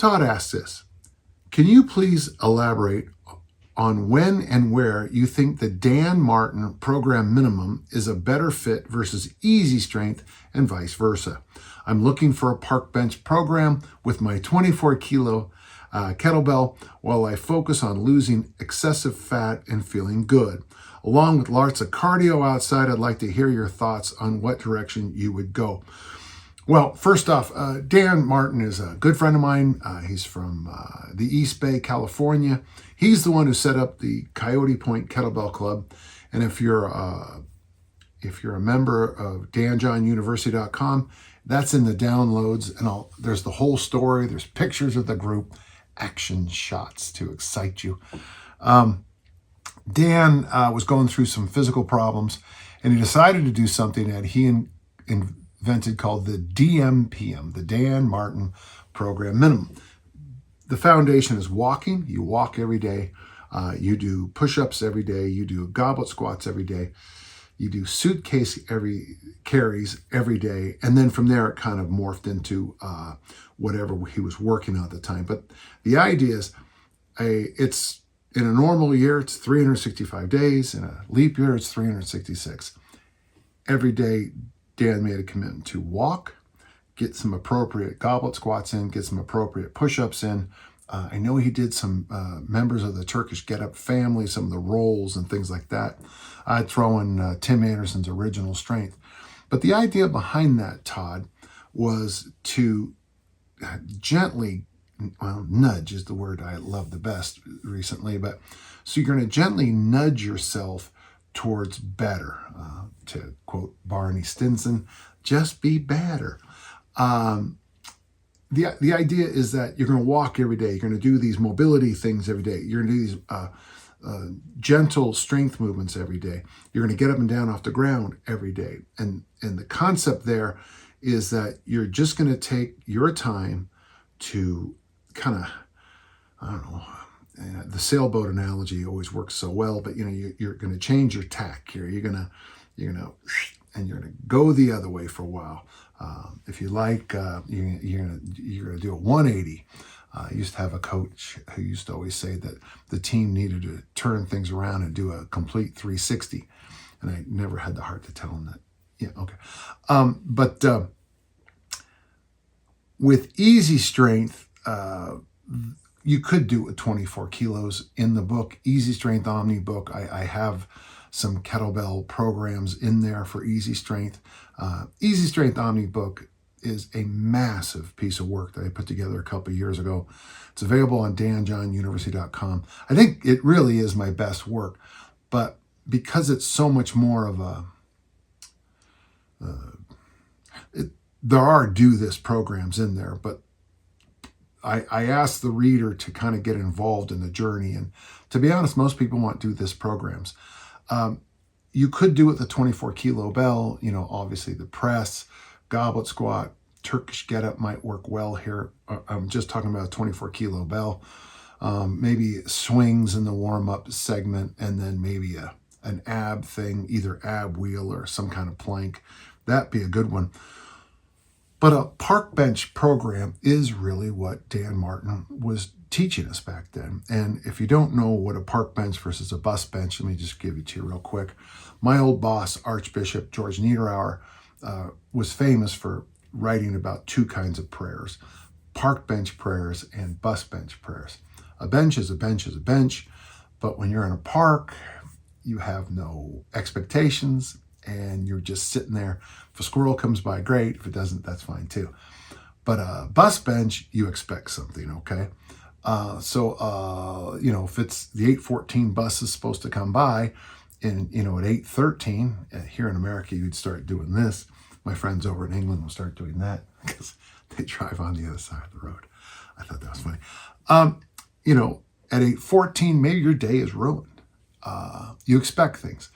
Todd asks this: can you please elaborate on when and where you think the Dan Martin program minimum is a better fit versus easy strength and vice versa? I'm looking for a park bench program with my 24 kilo kettlebell while I focus on losing excessive fat and feeling good. Along with lots of cardio outside, I'd like to hear your thoughts on what direction you would go. Well, first off, Dan Martin is a good friend of mine. He's from the East Bay, California. He's the one who set up the Coyote Point Kettlebell Club. And if you're a member of danjohnuniversity.com, that's in the downloads, and there's the whole story. There's pictures of the group, action shots to excite you. Dan was going through some physical problems, and he decided to do something that he invented called the DMPM, the Dan Martin Program Minimum. The foundation is walking. You walk every day. You do push-ups every day. You do goblet squats every day. You do suitcase carries every day. And then from there, it kind of morphed into whatever he was working on at the time. But the idea is, it's in a normal year, it's 365 days. In a leap year, it's 366. Every day, Dan made a commitment to walk, get some appropriate goblet squats in, get some appropriate push-ups in. I know he did some members of the Turkish Get Up family, some of the rolls and things like that. I'd throw in Tim Anderson's original strength. But the idea behind that, Todd, was to gently, well, nudge is the word I love the best recently, but so you're going to gently nudge yourself towards better. To quote Barney Stinson, just be better. The idea is that you're going to walk every day. You're going to do these mobility things every day. You're going to do these gentle strength movements every day. You're going to get up and down off the ground every day. And the concept there is that you're just going to take your time to kind of, I don't know, the sailboat analogy always works so well, but you're going to change your tack here. You're going to go the other way for a while. If you like, you're gonna do a 180. I used to have a coach who used to always say that the team needed to turn things around and do a complete 360, and I never had the heart to tell him that. Yeah, okay. But with easy strength, you could do it with 24 kilos. In the book, Easy Strength Omni book, I have some kettlebell programs in there for easy strength. Easy Strength Omni book is a massive piece of work that I put together a couple of years ago. It's available on danjohnuniversity.com. I think it really is my best work, but because it's so much more of a, there are do this programs in there, but I asked the reader to kind of get involved in the journey. And to be honest, most people want do this programs. You could do it the 24 kilo bell, obviously the press, goblet squat, Turkish get up might work well here. I'm just talking about a 24 kilo bell. Maybe swings in the warm up segment, and then maybe an ab thing, either ab wheel or some kind of plank. That'd be a good one. But a park bench program is really what Dan Martin was teaching us back then. And if you don't know what a park bench versus a bus bench, let me just give it to you real quick. My old boss, Archbishop George Niederauer, was famous for writing about two kinds of prayers: park bench prayers and bus bench prayers. A bench is a bench is a bench, but when you're in a park, you have no expectations and you're just sitting there. If a squirrel comes by, great. If it doesn't, that's fine too. But a bus bench, you expect something, okay? If it's the 8:14 bus is supposed to come by, and at 8:13 here in America, you'd start doing this. My friends over in England will start doing that because they drive on the other side of the road. I thought that was funny. At 8:14, maybe your day is ruined. You expect things.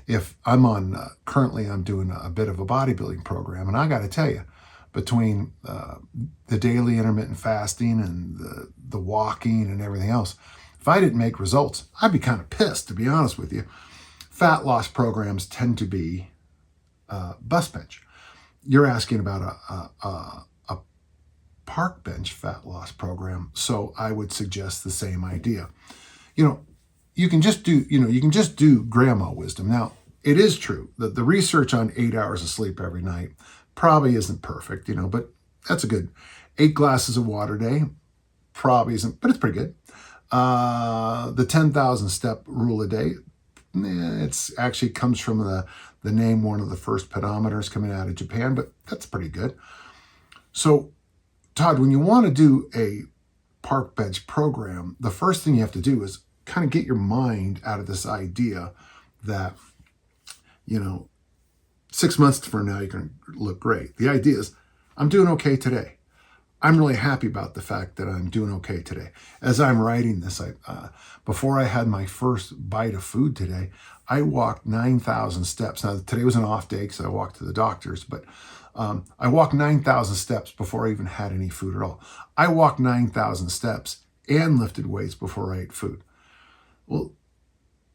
If I'm currently I'm doing a bit of a bodybuilding program, and I got to tell you, between the daily intermittent fasting and the walking and everything else, if I didn't make results, I'd be kind of pissed, to be honest with you. Fat loss programs tend to be bus bench. You're asking about a park bench fat loss program. So I would suggest the same idea. You know, you can just do grandma wisdom. Now, it is true that the research on 8 hours of sleep every night probably isn't perfect, but that's a good 8 glasses of water a day. Probably isn't, but it's pretty good. The 10,000 step rule a day, it's actually comes from the name one of the first pedometers coming out of Japan, but that's pretty good. So, Todd, when you want to do a park bench program, the first thing you have to do is kind of get your mind out of this idea that, 6 months from now, you're going to look great. The idea is, I'm doing okay today. I'm really happy about the fact that I'm doing okay today. As I'm writing this, before I had my first bite of food today, I walked 9,000 steps. Now, today was an off day because I walked to the doctor's, but I walked 9,000 steps before I even had any food at all. I walked 9,000 steps and lifted weights before I ate food. Well,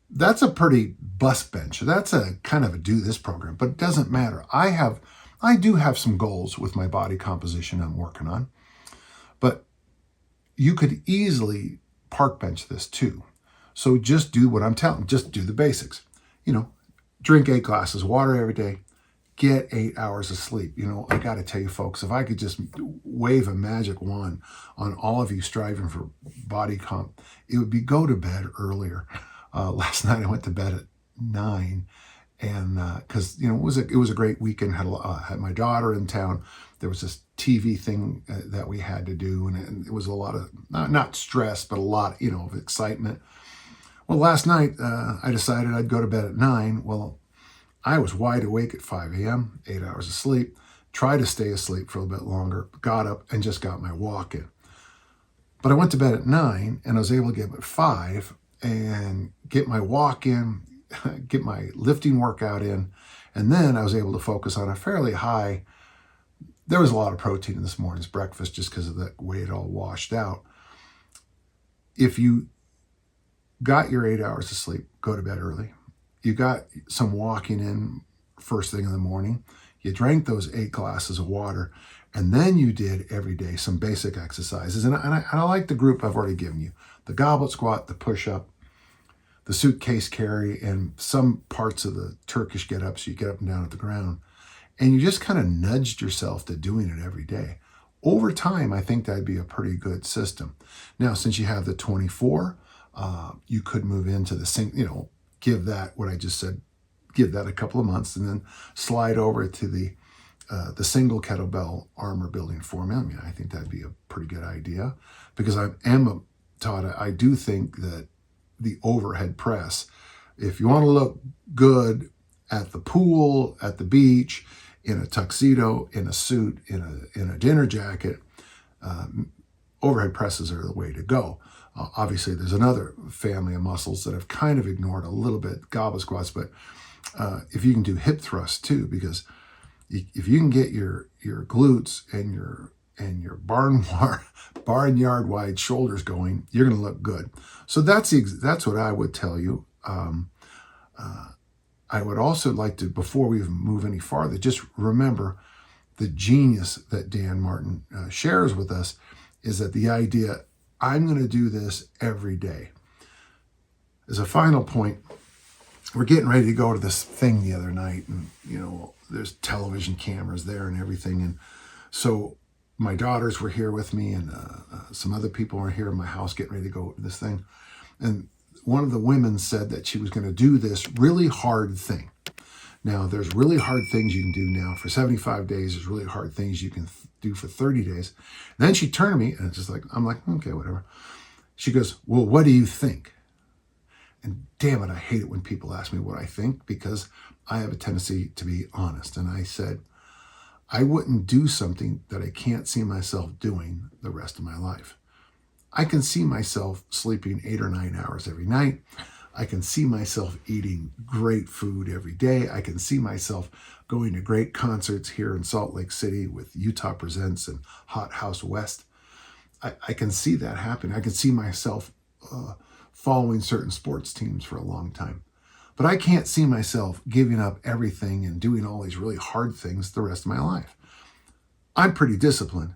that's a pretty bus bench. That's a kind of a do this program, but it doesn't matter. I do have some goals with my body composition I'm working on, but you could easily park bench this too. So just do what I'm telling, just do the basics. Drink 8 glasses of water every day, get 8 hours of sleep. I got to tell you folks, if I could just wave a magic wand on all of you striving for body comp, it would be go to bed earlier. Last night I went to bed at 9. And because it was a great weekend. Had my daughter in town. There was this TV thing that we had to do, and it was a lot of not stress, but a lot of excitement. Well, last night I decided I'd go to bed at 9. Well, I was wide awake at 5 a.m., 8 hours of sleep. Tried to stay asleep for a little bit longer. Got up and just got my walk in. But I went to bed at 9, and I was able to get up at 5 and get my walk in. Get my lifting workout in, and then I was able to focus on a fairly high. There was a lot of protein in this morning's breakfast just because of the way it all washed out. If you got your 8 hours of sleep, go to bed early. You got some walking in first thing in the morning. You drank those 8 glasses of water, and then you did every day some basic exercises. And I like the group I've already given you: the goblet squat, the push-up, the suitcase carry, and some parts of the Turkish get up, so you get up and down at the ground. And you just kind of nudged yourself to doing it every day. Over time, I think that'd be a pretty good system. Now, since you have the 24, you could move into the give that what I just said, give that a couple of months, and then slide over to the single kettlebell armor building formula. I mean, I think that'd be a pretty good idea, because I do think that the overhead press, if you want to look good at the pool, at the beach, in a tuxedo, in a suit, in a dinner jacket, overhead presses are the way to go. Obviously, there's another family of muscles that I've kind of ignored a little bit, goblet squats, but if you can do hip thrusts too, because if you can get your glutes and your barnyard wide shoulders going, you're going to look good. So that's what I would tell you. I would also like to, before we even move any farther, just remember the genius that Dan Martin shares with us is that the idea, I'm going to do this every day. As a final point, we're getting ready to go to this thing the other night, and there's television cameras there and everything, and so my daughters were here with me, and some other people were here in my house getting ready to go to this thing. And one of the women said that she was going to do this really hard thing. Now, there's really hard things you can do now for 75 days. There's really hard things you can do for 30 days. And then she turned to me, and it's just like, I'm like, okay, whatever. She goes, well, what do you think? And damn it, I hate it when people ask me what I think, because I have a tendency to be honest. And I said, I wouldn't do something that I can't see myself doing the rest of my life. I can see myself sleeping 8 or 9 hours every night. I can see myself eating great food every day. I can see myself going to great concerts here in Salt Lake City with Utah Presents and Hot House West. I can see that happen. I can see myself following certain sports teams for a long time. But I can't see myself giving up everything and doing all these really hard things the rest of my life. I'm pretty disciplined,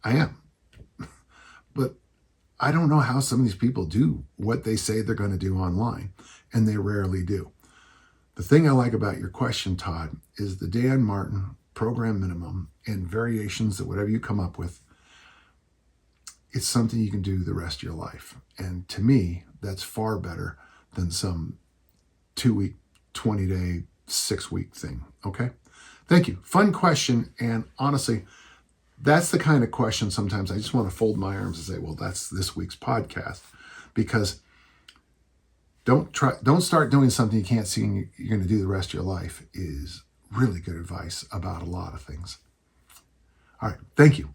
I am. But I don't know how some of these people do what they say they're going to do online, and they rarely do. The thing I like about your question, Todd, is the Dan Martin program minimum and variations that whatever you come up with, it's something you can do the rest of your life. And to me, that's far better than some 2-week, 20-day, 6-week thing. Okay? Thank you. Fun question. And honestly, that's the kind of question sometimes I just want to fold my arms and say, well, that's this week's podcast. Because don't start doing something you can't see and you're going to do the rest of your life is really good advice about a lot of things. All right. Thank you.